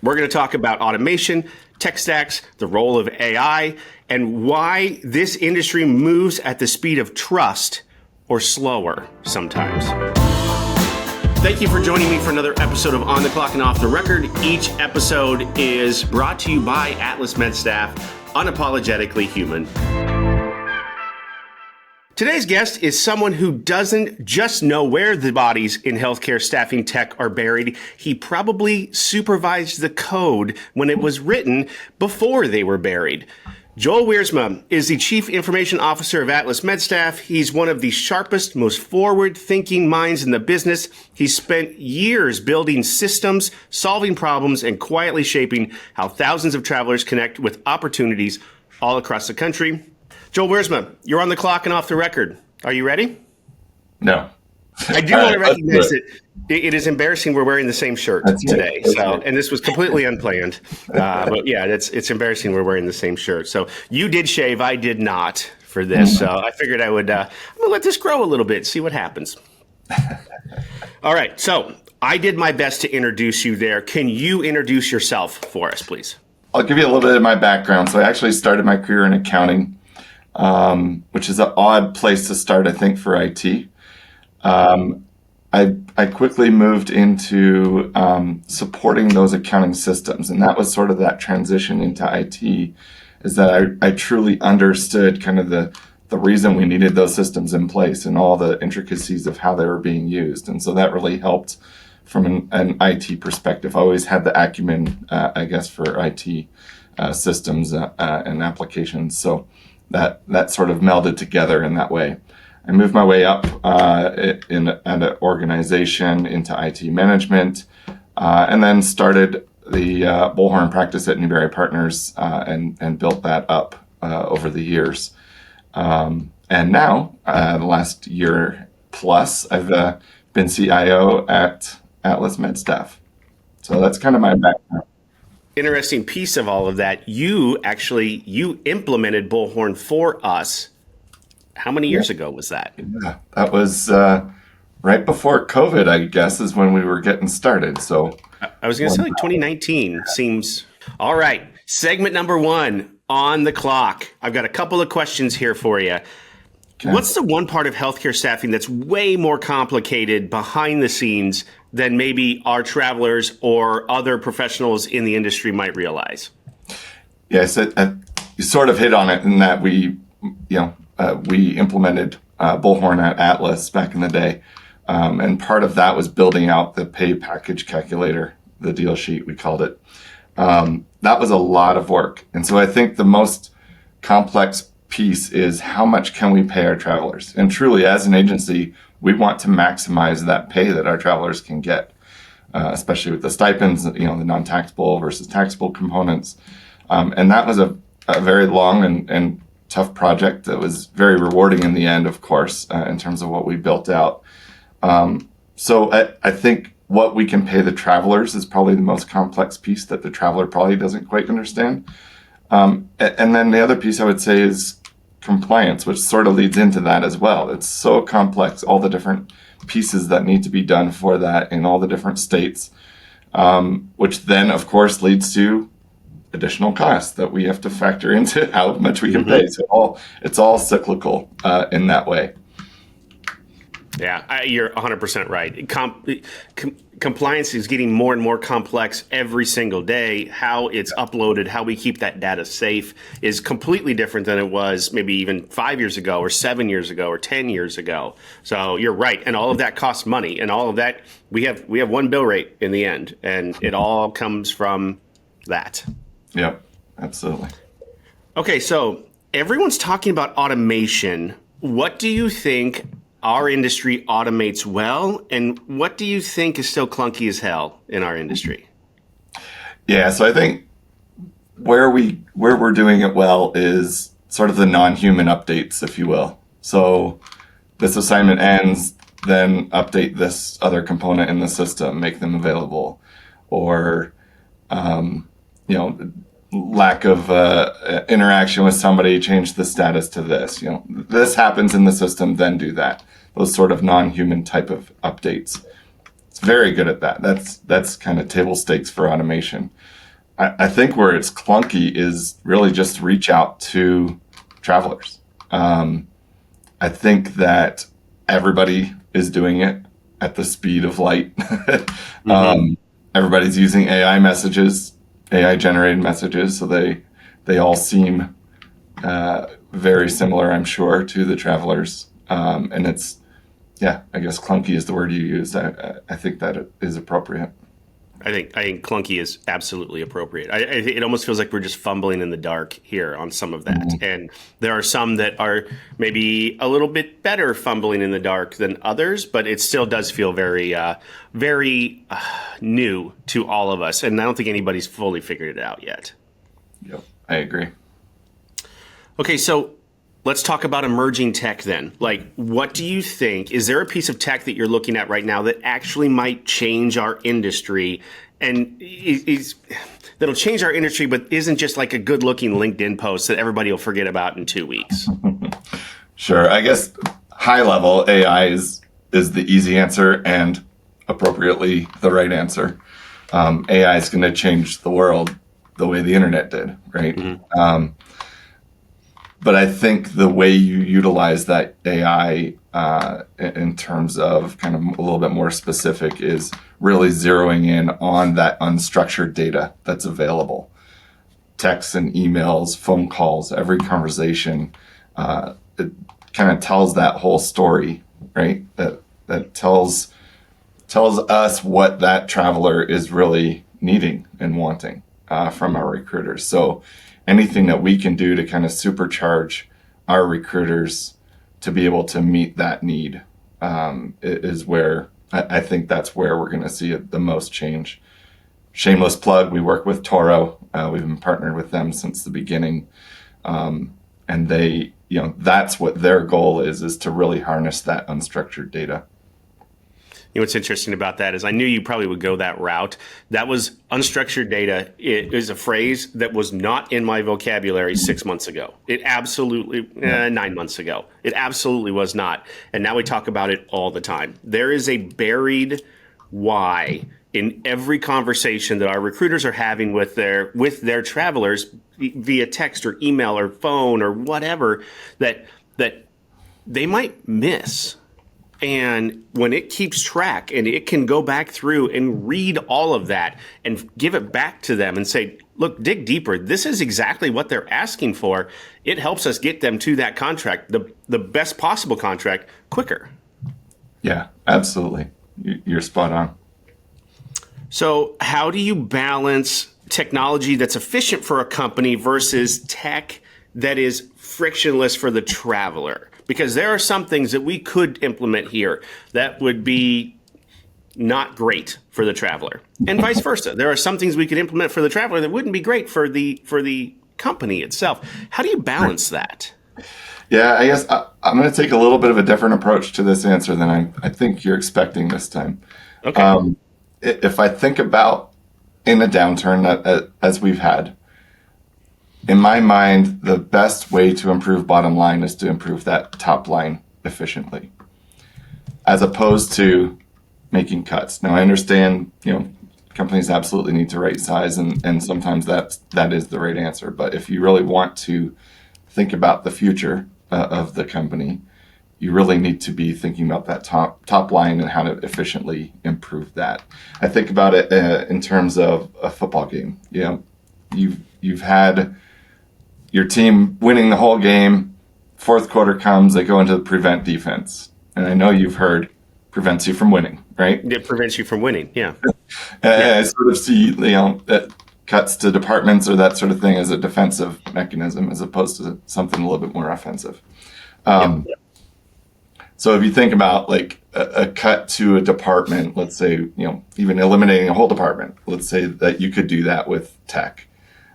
We're going to talk about automation, tech stacks, the role of AI, and why this industry moves at the speed of trust or slower sometimes. Thank you for joining me for another episode of On the Clock and Off the Record. Each episode is brought to you by Atlas MedStaff, unapologetically human. Today's guest is someone who doesn't just know where the bodies in healthcare staffing tech are buried. He probably supervised the code when it was written before they were buried. Joel Wiersma is the Chief Information Officer of Atlas MedStaff. He's one of the sharpest, most forward-thinking minds in the business. He's spent years building systems, solving problems, and quietly shaping how thousands of travelers connect with opportunities all across the country. Joel Wiersma, you're on the clock and off the record. Are you ready? No. I do want to recognize that it is embarrassing we're wearing the same shirt today. And this was completely unplanned. But yeah, it's embarrassing we're wearing the same shirt. So you did shave, I did not for this. So I figured I'm going to let this grow a little bit, see what happens. All right. So I did my best to introduce you there. Can you introduce yourself for us, please? I'll give you a little bit of my background. So I actually started my career in accounting, which is an odd place to start, I think, for IT. I quickly moved into supporting those accounting systems, and that was sort of that transition into IT, is that I truly understood kind of the reason we needed those systems in place and all the intricacies of how they were being used. And so that really helped from an IT perspective. I always had the acumen, I guess, for IT systems and applications. So that sort of melded together in that way. I moved my way up at an organization into IT management, and then started the Bullhorn practice at Newberry Partners and built that up over the years. And now, the last year plus, I've been CIO at Atlas MedStaff. So that's kind of my background. Interesting piece of all of that. You implemented Bullhorn for us. How many years ago was that? Yeah, that was right before COVID, I guess, is when we were getting started. So I was going to say like 2019 seems. All right. Segment number 1 on the clock. I've got a couple of questions here for you. Okay. What's the one part of healthcare staffing that's way more complicated behind the scenes than maybe our travelers or other professionals in the industry might realize? Yes, you sort of hit on it in that we implemented Bullhorn at Atlas back in the day. And part of that was building out the pay package calculator, the deal sheet, we called it. That was a lot of work. And so I think the most complex piece is how much can we pay our travelers? And truly, as an agency, we want to maximize that pay that our travelers can get, especially with the stipends, the non-taxable versus taxable components. And that was a very long and tough project that was very rewarding in the end, of course, in terms of what we built out. So I think what we can pay the travelers is probably the most complex piece that the traveler probably doesn't quite understand. And then the other piece I would say is compliance, which sort of leads into that as well. It's so complex, all the different pieces that need to be done for that in all the different states, which then, of course, leads to additional costs that we have to factor into how much we can pay. So it's all cyclical in that way. Yeah, you're 100% right. Compliance is getting more and more complex every single day. How it's uploaded, how we keep that data safe is completely different than it was maybe even 5 years ago or 7 years ago or 10 years ago. So you're right. And all of that costs money. And all of that, we have one bill rate in the end. And it all comes from that. Yep, absolutely. Okay, so everyone's talking about automation. What do you think our industry automates well, and what do you think is still clunky as hell in our industry? Yeah, so I think where we're doing it well is sort of the non-human updates, if you will. So this assignment ends, then update this other component in the system, make them available, or lack of interaction with somebody, change the status to this. This happens in the system, then do that. Those sort of non-human type of updates. It's very good at that. That's kind of table stakes for automation. I think where it's clunky is really just reach out to travelers. I think that everybody is doing it at the speed of light. Everybody's using AI messages, AI generated messages, so they all seem very similar, I'm sure, to the travelers. And it's, yeah, I guess clunky is the word you used. I think that it is appropriate. I think clunky is absolutely appropriate. I think it almost feels like we're just fumbling in the dark here on some of that. And there are some that are maybe a little bit better fumbling in the dark than others, but it still does feel very, very new to all of us. And I don't think anybody's fully figured it out yet. Yep, I agree. Okay, so let's talk about emerging tech then. Like, what do you think? Is there a piece of tech that you're looking at right now that actually might change our industry and that'll change our industry, but isn't just like a good looking LinkedIn post that everybody will forget about in 2 weeks? Sure. I guess high level AI is the easy answer and appropriately the right answer. AI is going to change the world the way the internet did, right? But I think the way you utilize that AI in terms of kind of a little bit more specific is really zeroing in on that unstructured data that's available. Texts and emails, phone calls, every conversation, it kind of tells that whole story, right? That tells us what that traveler is really needing and wanting from our recruiters. So anything that we can do to kind of supercharge our recruiters to be able to meet that need is where I think that's where we're going to see the most change. Shameless plug, we work with Toro. We've been partnered with them since the beginning. And they, that's what their goal is to really harness that unstructured data. You know, what's interesting about that is I knew you probably would go that route. That was unstructured data. It is a phrase that was not in my vocabulary 6 months ago. It absolutely, 9 months ago. It absolutely was not. And now we talk about it all the time. There is a buried why in every conversation that our recruiters are having with their travelers via text or email or phone or whatever that they might miss. And when it keeps track and it can go back through and read all of that and give it back to them and say, look, dig deeper. This is exactly what they're asking for. It helps us get them to that contract, the best possible contract, quicker. Yeah, absolutely. You're spot on. So how do you balance technology that's efficient for a company versus tech that is frictionless for the traveler? Because there are some things that we could implement here that would be not great for the traveler, and vice versa. There are some things we could implement for the traveler that wouldn't be great for the company itself. How do you balance that? Yeah, I guess I'm going to take a little bit of a different approach to this answer than I think you're expecting this time. Okay. If I think about in a downturn as we've had, in my mind, the best way to improve bottom line is to improve that top line efficiently, as opposed to making cuts. Now, I understand, companies absolutely need to right size, and sometimes that is the right answer. But if you really want to think about the future of the company, you really need to be thinking about that top line and how to efficiently improve that. I think about it in terms of a football game. You've had your team winning the whole game, fourth quarter comes, they go into the prevent defense. And I know you've heard prevents you from winning, right? It prevents you from winning, yeah. I sort of see, that cuts to departments or that sort of thing as a defensive mechanism as opposed to something a little bit more offensive. So if you think about like a cut to a department, let's say, even eliminating a whole department, let's say that you could do that with tech.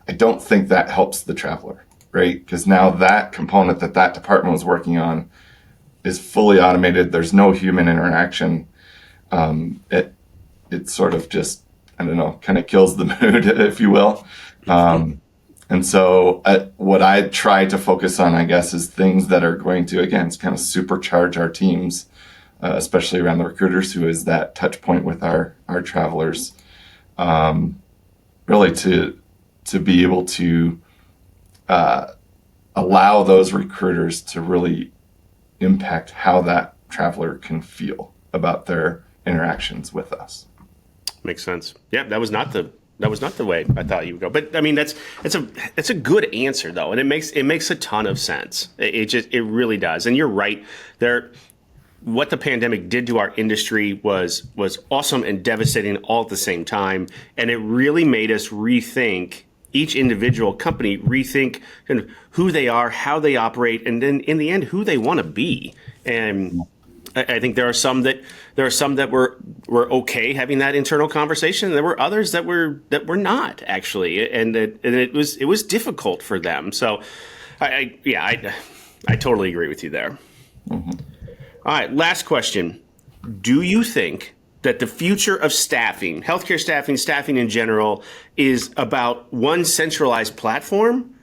I don't think that helps the traveler, right? Because now that component that department was working on is fully automated. There's no human interaction. It sort of just, I don't know, kind of kills the mood, if you will. And so what I try to focus on, I guess, is things that are going to, again, kind of supercharge our teams especially around the recruiters, who is that touch point with our travelers, really to be able to allow those recruiters to really impact how that traveler can feel about their interactions with us. Makes sense. Yeah, that was not the way I thought you would go. But I mean, it's a good answer though, and it makes a ton of sense. It really does. And you're right. What the pandemic did to our industry was awesome and devastating all at the same time, and it really made us rethink. Each individual company rethink kind of who they are, how they operate, and then in the end, who they want to be. And I think there are some that were okay having that internal conversation. And there were others that were not actually, and it was difficult for them. So, I totally agree with you there. Mm-hmm. All right, last question: do you think that the future of staffing, healthcare staffing in general, is about one centralized platform,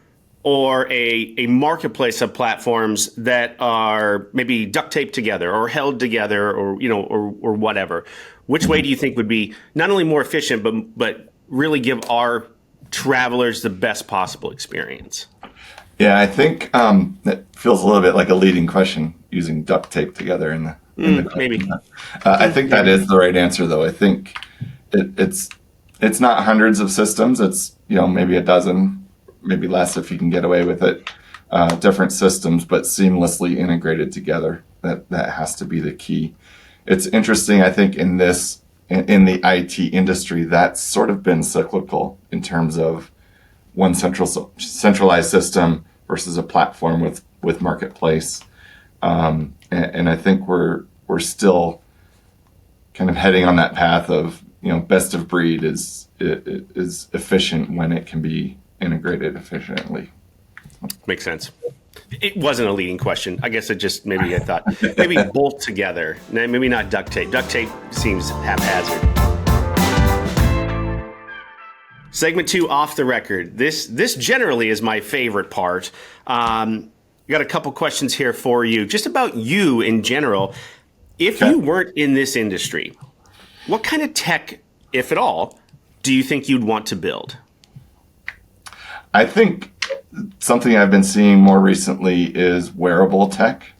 or a marketplace of platforms that are maybe duct taped together or held together, or or whatever? Which way do you think would be not only more efficient, but really give our travelers the best possible experience? Yeah, I think that feels a little bit like a leading question, using duct tape together in the maybe. I think that is the right answer, though. I think it's not hundreds of systems. It's maybe a dozen, maybe less if you can get away with it. Different systems, but seamlessly integrated together. That has to be the key. It's interesting. I think in the IT industry, that's sort of been cyclical in terms of one centralized system versus a platform with marketplace. And I think we're still kind of heading on that path of best of breed is efficient when it can be integrated efficiently. Makes sense. It wasn't a leading question. I guess I thought maybe both together. Maybe not duct tape. Duct tape seems haphazard. Segment 2, off the record. This generally is my favorite part. Got a couple questions here for you, just about you in general. If you weren't in this industry, what kind of tech, if at all, do you think you'd want to build? I think something I've been seeing more recently is wearable tech,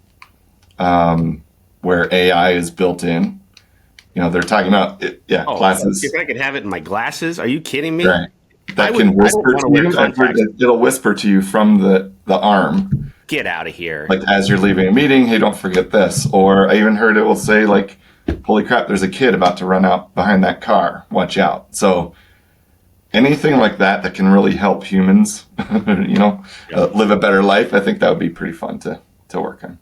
where AI is built in. They're talking about glasses. If I could have it in my glasses, are you kidding me? Right. That can whisper to you. It'll whisper to you from the arm. Get out of here. Like as you're leaving a meeting, hey, don't forget this. Or I even heard it will say like, holy crap, there's a kid about to run out behind that car. Watch out. So anything like that can really help humans, live a better life. I think that would be pretty fun to work on.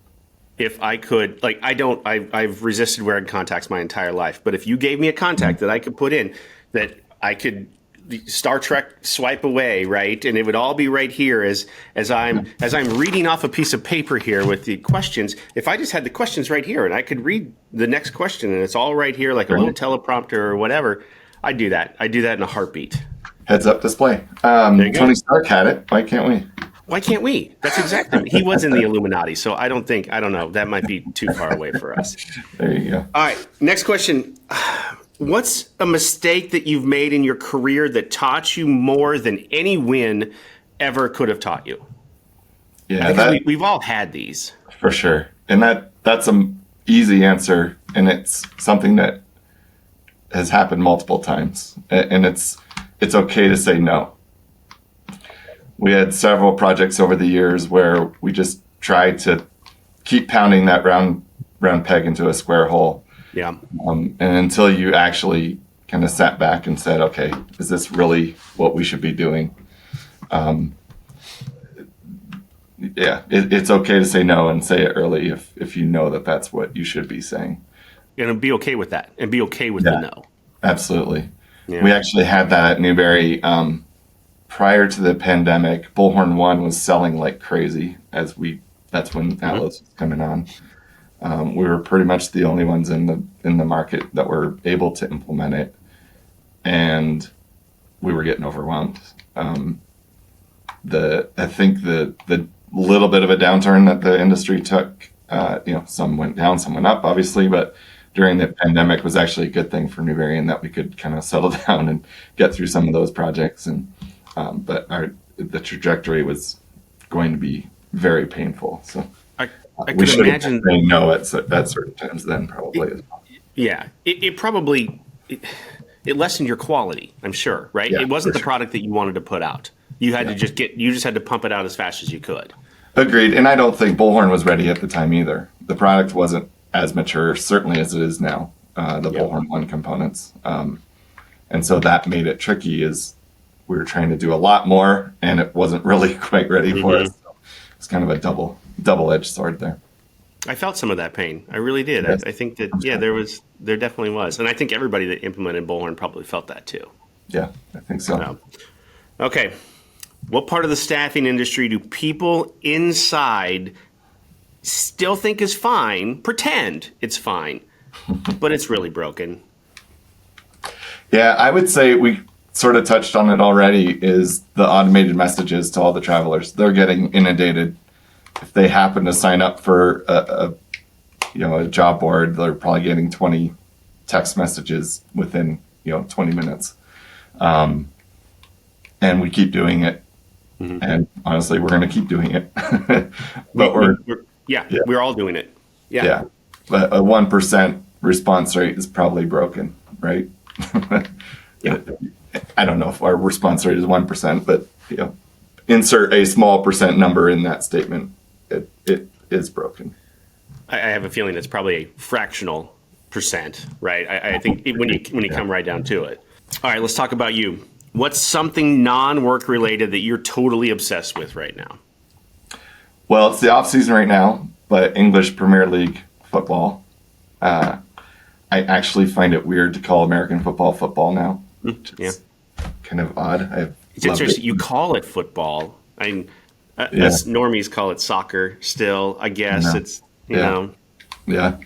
If I could, I've resisted wearing contacts my entire life, but if you gave me a contact that I could put in, that I could Star Trek swipe away, right? And it would all be right here as I'm reading off a piece of paper here with the questions. If I just had the questions right here and I could read the next question and it's all right here, like a little teleprompter or whatever, I'd do that. I'd do that in a heartbeat. Heads up display. Tony Stark had it. Why can't we? Why can't we? That's exactly. He was in the Illuminati, so I don't know. That might be too far away for us. There you go. All right. Next question. What's a mistake that you've made in your career that taught you more than any win ever could have taught you? Yeah, we've all had these. For sure. And that's an easy answer, and it's something that has happened multiple times. And it's okay to say no. We had several projects over the years where we just tried to keep pounding that round peg into a square hole. Yeah. And until you actually kind of sat back and said, okay, is this really what we should be doing? It's okay to say no and say it early if you know that that's what you should be saying. And be okay with that and be okay with the no. Absolutely. Yeah. We actually had that at Newberry. Prior to the pandemic, Bullhorn 1 was selling like crazy that's when Atlas was coming on. We were pretty much the only ones in the market that were able to implement it, and we were getting overwhelmed. I think the little bit of a downturn that the industry took Some went down, some went up, obviously, but during the pandemic was actually a good thing for Newberry in that we could kind of settle down and get through some of those projects. And but the trajectory was going to be very painful. So I we could should imagine. have been no at certain times then probably as well. Yeah, it probably it lessened your quality. I'm sure, right? Yeah, it wasn't for the sure. product that you wanted to put out. You had to just had to pump it out as fast as you could. Agreed. And I don't think Bullhorn was ready at the time either. The product wasn't as mature, certainly as it is now, the Bullhorn 1 components. And so that made it tricky is we were trying to do a lot more and it wasn't really quite ready for us. So it's kind of a double-edged sword there. I felt some of that pain. I really did. Yes. I think that, there definitely was. And I think everybody that implemented Bullhorn probably felt that too. Yeah, I think so. So, okay. What part of the staffing industry do people inside still think is fine, pretend it's fine, but it's really broken? Yeah, I would say we sort of touched on it already is the automated messages to all the travelers. They're getting inundated. If they happen to sign up for a job board, they're probably getting 20 text messages within 20 minutes. And we keep doing it. Mm-hmm. And honestly, we're going to keep doing it. But we're all doing it. Yeah. But a 1% response rate is probably broken, right? Yeah. I don't know if our response rate is 1%, but insert a small percent number in that statement. It is broken. I have a feeling it's probably a fractional percent, right? I think when you come right down to it. All right, let's talk about you. What's something non-work related that you're totally obsessed with right now? Well, it's the off season right now, but English Premier League football. I actually find it weird to call American football now. Yeah, kind of odd. It's interesting. You call it football. Us normies call it soccer. Still, I guess it's you know. Yeah,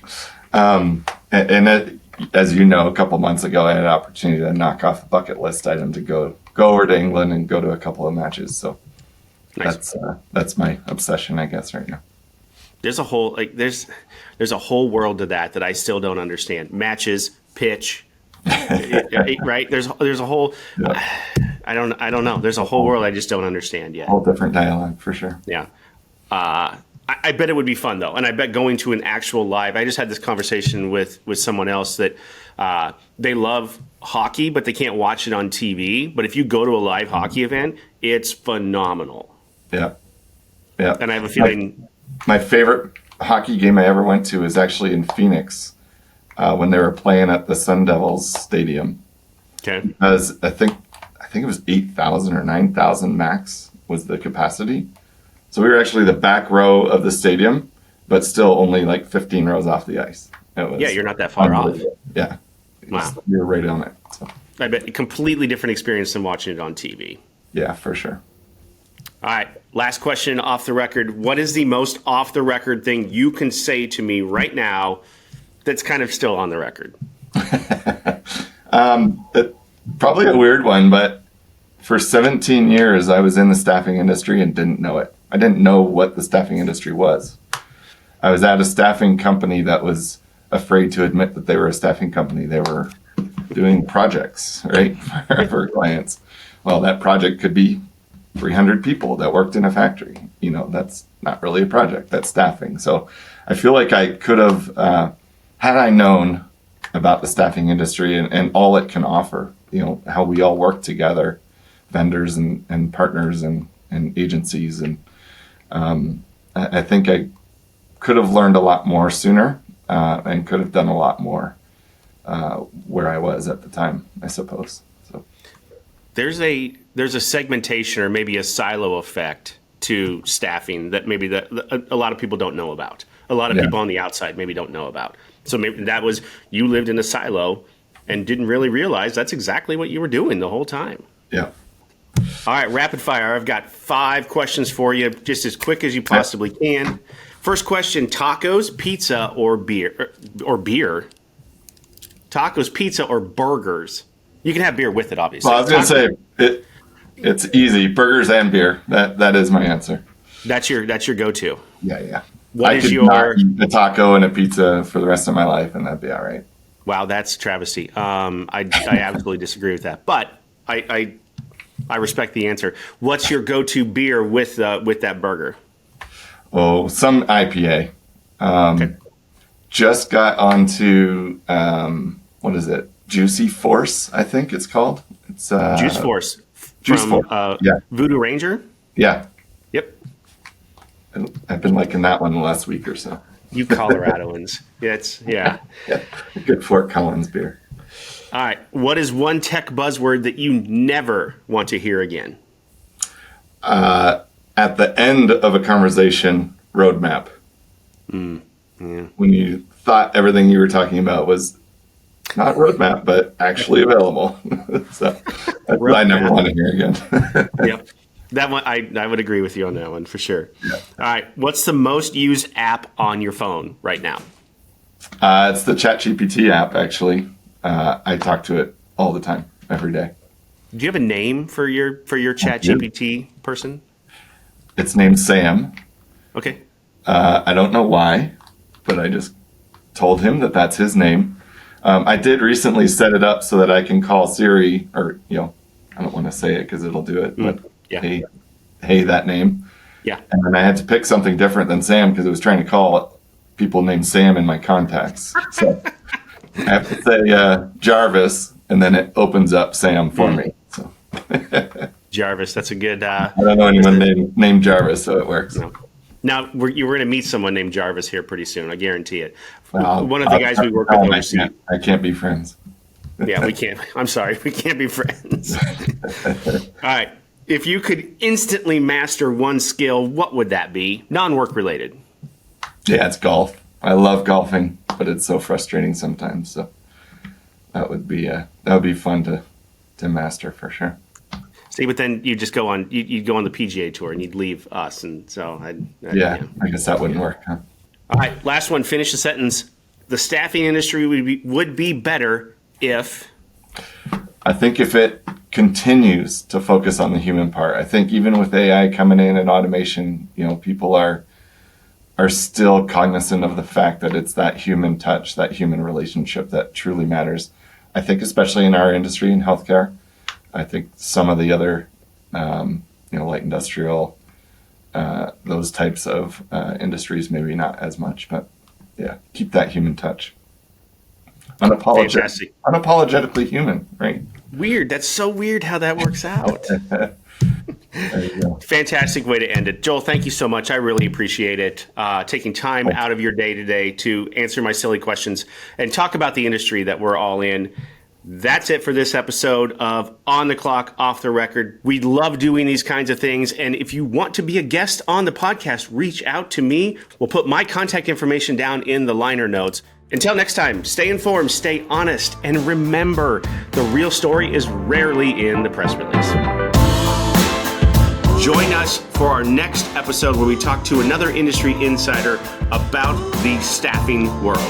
as you know, a couple months ago, I had an opportunity to knock off a bucket list item to go over to England and go to a couple of matches. So nice. That's my obsession, I guess, right now. There's a whole there's a whole world to that I still don't understand. Matches, pitch, right? There's a whole I don't know. There's a whole world I just don't understand yet. Whole different dialogue for sure. Yeah. I bet it would be fun, though. And I bet going to an actual live, I just had this conversation with someone else that they love hockey, but they can't watch it on TV. But if you go to a live hockey event, it's phenomenal. Yeah. And I have a feeling. My favorite hockey game I ever went to is actually in Phoenix when they were playing at the Sun Devils Stadium. Okay. Because I think it was 8,000 or 9,000 max was the capacity. So we were actually the back row of the stadium, but still only like 15 rows off the ice. You're not that far off. Yeah. Wow. You're right on it. So. I bet a completely different experience than watching it on TV. Yeah, for sure. All right. Last question off the record. What is the most off the record thing you can say to me right now that's kind of still on the record? Probably a weird one, but for 17 years, I was in the staffing industry and didn't know it. I didn't know what the staffing industry was. I was at a staffing company that was afraid to admit that they were a staffing company. They were doing projects, right, for clients. Well, that project could be 300 people that worked in a factory. That's not really a project. That's staffing. So I feel like I could have, had I known about the staffing industry and all it can offer, how we all work together, vendors and partners and agencies. And I think I could have learned a lot more sooner and could have done a lot more where I was at the time, I suppose. So there's a segmentation or maybe a silo effect to staffing that maybe a lot of people don't know about. A lot of people on the outside maybe don't know about. So maybe that was you lived in a silo and didn't really realize that's exactly what you were doing the whole time. Yeah. All right, rapid fire. I've got 5 questions for you, just as quick as you possibly can. First question: tacos, pizza, or beer? Or beer? Tacos, pizza, or burgers? You can have beer with it, obviously. Well, I was going to say it's easy: burgers and beer. That is my answer. That's your go-to. Yeah. What I is could your not eat a taco and a pizza for the rest of my life, and that'd be all right. Wow, that's travesty. I absolutely disagree with that, but I respect the answer. What's your go-to beer with that burger? Oh, some IPA. Okay. Just got onto what is it? Juicy Force, I think it's called. It's Juice Force Juice from Force. Yeah, Voodoo Ranger. yeah. Yep. I've been liking that one the last week or so. You Coloradoans. Yeah. Yeah, good Fort Collins beer. All right. What is one tech buzzword that you never want to hear again? At the end of a conversation, roadmap. Yeah. When you thought everything you were talking about was not roadmap, but actually available. So that's what I never want to hear again. Yep. That one, I would agree with you on that one for sure. Yeah. All right. What's the most used app on your phone right now? It's the ChatGPT app, actually. I talk to it all the time, every day. Do you have a name for your ChatGPT person? It's named Sam. Okay. I don't know why, but I just told him that that's his name. I did recently set it up so that I can call Siri, or, I don't want to say it because it'll do it, but Yeah. hey, that name. Yeah. And then I had to pick something different than Sam because it was trying to call people named Sam in my contacts. So I have to say Jarvis, and then it opens up Sam for me. So Jarvis, that's a good. I don't know anyone named Jarvis, so it works. No. Now, you're going to meet someone named Jarvis here pretty soon. I guarantee it. Well, One of the guys we work with overseas. I can't be friends. Yeah, we can't. I'm sorry. We can't be friends. All right. If you could instantly master one skill, what would that be? Non-work related. Yeah, it's golf. I love golfing, but it's so frustrating sometimes. So that would be fun to master for sure. See, but then you just go on. You'd go on the PGA Tour and you'd leave us, and so I guess that wouldn't work. Huh? All right, last one. Finish the sentence. The staffing industry would be better if. I think if it continues to focus on the human part. I think even with AI coming in and automation, people are still cognizant of the fact that it's that human touch, that human relationship that truly matters. I think especially in our industry in healthcare. I think some of the other, light industrial, those types of industries, maybe not as much, but yeah, keep that human touch. Unapologetically human, right? Weird. That's so weird how that works out. There you go. Fantastic way to end it. Joel, thank you so much. I really appreciate it. Taking time out of your day today to answer my silly questions and talk about the industry that we're all in. That's it for this episode of On the Clock, Off the Record. We love doing these kinds of things. And if you want to be a guest on the podcast, reach out to me. We'll put my contact information down in the liner notes. Until next time, stay informed, stay honest, and remember, the real story is rarely in the press release. Join us for our next episode where we talk to another industry insider about the staffing world.